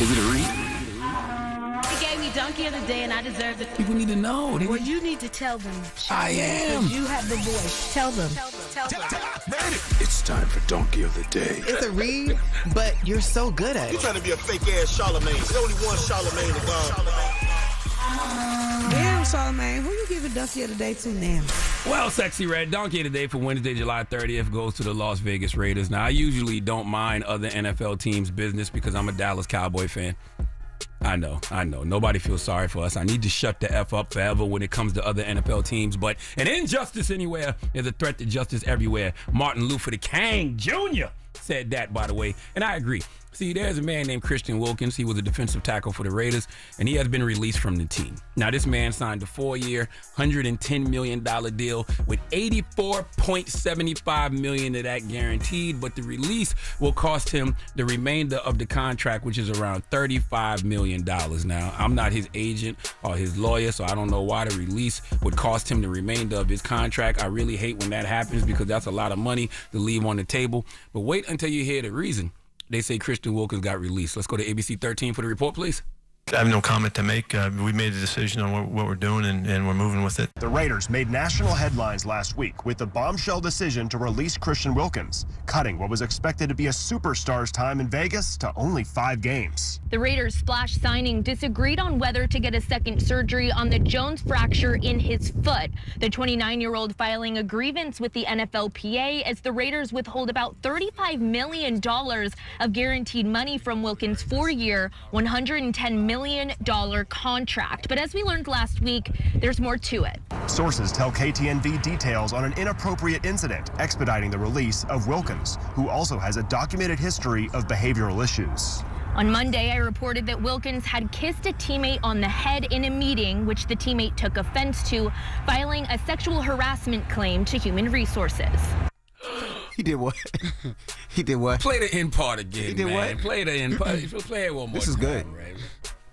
Is it a read? They gave me Donkey of the Day, and I deserve it. People need to know. Well, you need to tell them. I am. You have the voice. Tell them. It's time for Donkey of the Day. It's a read, but you're so good at You it. trying to be a fake-ass Charlamagne. There's only one Charlamagne to God. Damn, Charlamagne, who you giving Donkey of the Day to now? Well, Sexy Red, Donkey of the Day for Wednesday, July 30th goes to the Las Vegas Raiders. Now, I usually don't mind other NFL teams' business because I'm a Dallas Cowboy fan. I know. Nobody feels sorry for us. I need to shut the F up forever when it comes to other NFL teams. But an injustice anywhere is a threat to justice everywhere. Martin Luther King Jr. said that, by the way, and I agree. See, there's a man named Christian Wilkins. He was a defensive tackle for the Raiders, and he has been released from the team. Now, this man signed a 4-year, $110 million deal with $84.75 million of that guaranteed, but the release will cost him the remainder of the contract, which is around $35 million. Now, I'm not his agent or his lawyer, so I don't know why the release would cost him the remainder of his contract. I really hate when that happens because that's a lot of money to leave on the table. But wait until you hear the reason they say Christian Wilkins got released. Let's go to ABC 13 for the report, please. I have no comment to make. We made a decision on what we're doing, and we're moving with it. The Raiders made national headlines last week with the bombshell decision to release Christian Wilkins, cutting what was expected to be a superstar's time in Vegas to only 5 games. The Raiders' splash signing disagreed on whether to get a second surgery on the Jones fracture in his foot. The 29-year-old filing a grievance with the NFLPA as the Raiders withhold about $35 million of guaranteed money from Wilkins' 4-year, $110 million contract. But as we learned last week, there's more to it. Sources tell KTNV details on an inappropriate incident expediting the release of Wilkins, who also has a documented history of behavioral issues. On Monday, I reported that Wilkins had kissed a teammate on the head in a meeting, which the teammate took offense to, filing a sexual harassment claim to Human Resources. He did what? He did what? Play the end part again, He did man. what? Play the end part. Play it one more This is time, good. Right?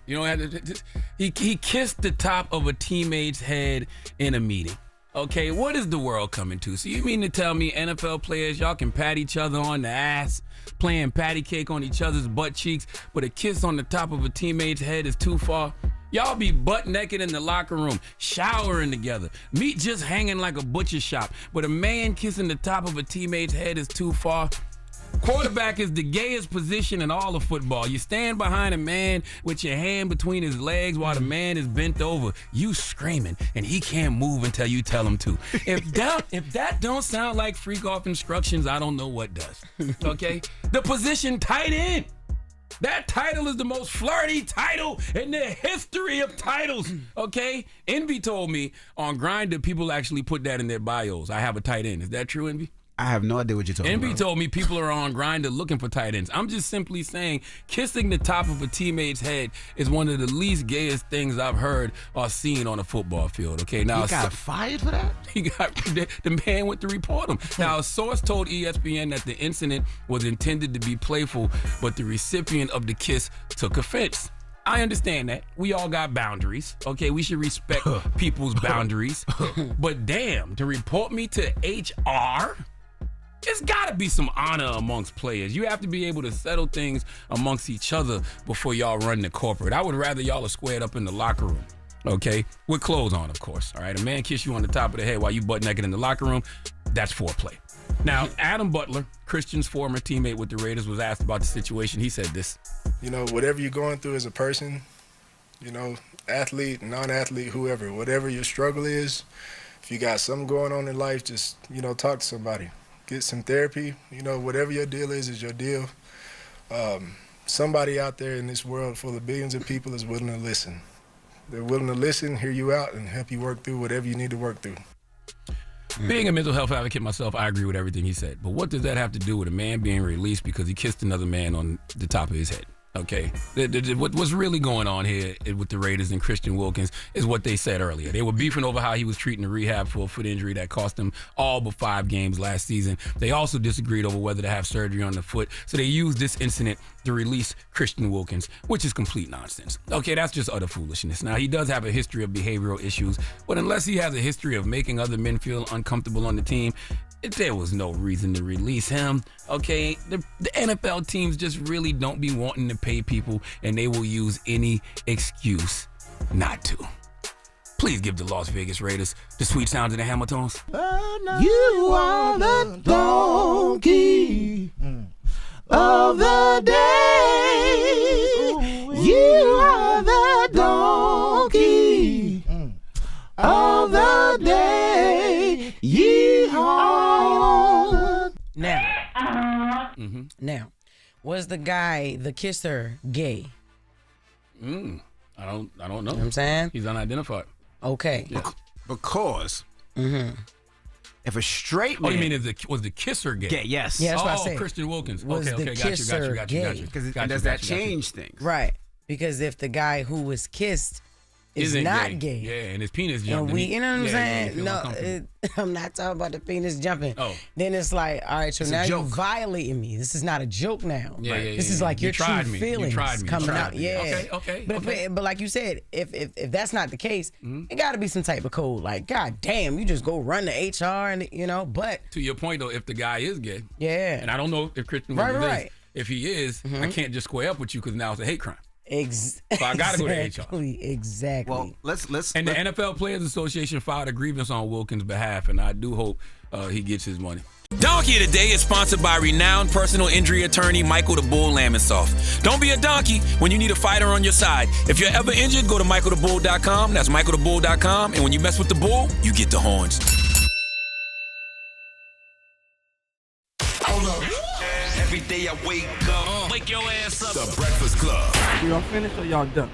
You don't have to. He kissed the top of a teammate's head in a meeting. Okay, what is the world coming to? So you mean to tell me NFL players, y'all can pat each other on the ass, playing patty cake on each other's butt cheeks, but a kiss on the top of a teammate's head is too far? Y'all be butt naked in the locker room, showering together, meat just hanging like a butcher shop, but a man kissing the top of a teammate's head is too far? Quarterback is the gayest position in all of football. You stand behind a man with your hand between his legs while the man is bent over. You screaming, and he can't move until you tell him to. If that don't sound like freak off instructions, I don't know what does. Okay? The position tight end. That title is the most flirty title in the history of titles, okay? Envy told me on Grindr, people actually put that in their bios. I have a tight end. Is that true, Envy? I have no idea what you're talking Envy about. told me people are on Grindr looking for tight ends. I'm just simply saying kissing the top of a teammate's head is one of the least gayest things I've heard or seen on a football field, okay? Now, He got fired for that? The man went to report him. Now, a source told ESPN that the incident was intended to be playful, but the recipient of the kiss took offense. I understand that. We all got boundaries, okay? We should respect people's boundaries. But damn, to report me to HR? It's got to be some honor amongst players. You have to be able to settle things amongst each other before y'all run the corporate. I would rather y'all are squared up in the locker room, okay? With clothes on, of course, all right? A man kiss you on the top of the head while you butt naked in the locker room, that's foreplay. Now, Adam Butler, Christian's former teammate with the Raiders, was asked about the situation. He said this. You know, whatever you're going through as a person, you know, athlete, non-athlete, whoever, whatever your struggle is, if you got something going on in life, just, you know, talk to somebody. Get some therapy. You know, whatever your deal is your deal. Somebody out there in this world full of billions of people is willing to listen. They're willing to listen, hear you out, and help you work through whatever you need to work through. Being a mental health advocate myself, I agree with everything he said. But what does that have to do with a man being released because he kissed another man on the top of his head? Okay, what's really going on here with the Raiders and Christian Wilkins is what they said earlier. They were beefing over how he was treating the rehab for a foot injury that cost him all but 5 games last season. They also disagreed over whether to have surgery on the foot, so they used this incident to release Christian Wilkins, which is complete nonsense. Okay, that's just utter foolishness. Now, he does have a history of behavioral issues, but unless he has a history of making other men feel uncomfortable on the team, there was no reason to release him. Okay, the NFL teams just really don't be wanting to pay people, and they will use any excuse not to. Please give the Las Vegas Raiders the sweet sounds of the Hamiltons. You are the donkey of the day. You are the donkey of the day. Yeehaw. Now, was the guy that kissed her gay? I don't know. You know what I'm saying? He's unidentified. Okay. Yeah. Because if a straight man... Oh, you mean was the kisser gay? Yeah, yes. Yeah, that's what I said. Christian Wilkins. Was Okay, the got you. kisser gay? Because does that change things? Right. Because if the guy who was kissed is Isn't not gay. Yeah, and his penis And jumped. you know what I'm saying? feel No, uncomfortable. I'm not talking about the penis jumping. Oh. Then it's like, all right, so It's a now you're joke. violating me. This is not a joke now. Yeah. This is like You your tried true me. You feelings tried me. coming You tried out. me. Yeah. Okay. But like you said, if that's not the case, it got to be some type of code. Like, God damn, you just go run to HR and but To your point though, if the guy is gay, yeah, and I don't know if Christian Right, Wilkins right. is. If he is, I can't just square up with you because now it's a hate crime. So I gotta go to HR. Exactly. Well, let's And the NFL Players Association filed a grievance on Wilkins' behalf, and I do hope he gets his money. Donkey of the Day is sponsored by renowned personal injury attorney Michael the Bull Lamonsoff. Don't be a donkey when you need a fighter on your side. If you're ever injured, go to michaelthebull.com. That's michaelthebull.com. And when you mess with the bull, you get the horns. Hold up. Every day I wake up. Wake your ass up. The Breakfast Club. Y'all finished or y'all done?